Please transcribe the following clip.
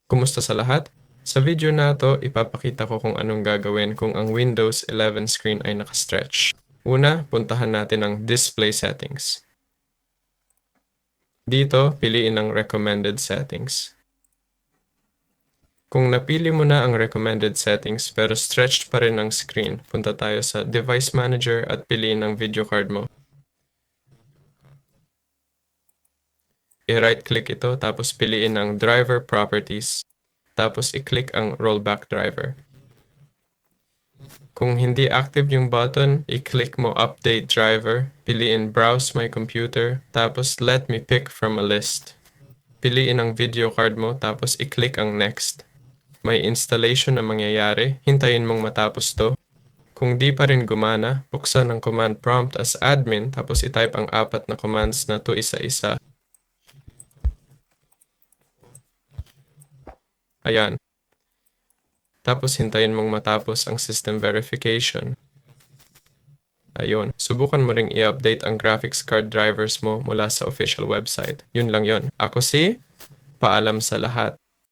Kumusta sa lahat? Sa video na to, ipapakita ko kung anong gagawin kung ang Windows 11 screen ay nakastretch. Una, puntahan natin ang Display Settings. Dito, piliin ang Recommended Settings. Kung napili mo na ang Recommended Settings pero stretched pa rin ang screen, punta tayo sa Device Manager at piliin ang video card mo. I-right-click ito tapos piliin ang Driver Properties. Tapos i-click ang Rollback Driver. Kung hindi active yung button, i-click mo Update Driver, piliin Browse My Computer, tapos Let Me Pick from a List. Piliin ang video card mo, tapos i-click ang Next. May installation na mangyayari, hintayin mong matapos to. Kung di pa rin gumana, buksan ang command prompt as admin, tapos i-type ang 4 na commands na to isa-isa. Ayan. Tapos hintayin mong matapos ang system verification. Ayun. Subukan mo ring i-update ang graphics card drivers mo mula sa official website. Yun lang yun. Ako si Paalam sa lahat.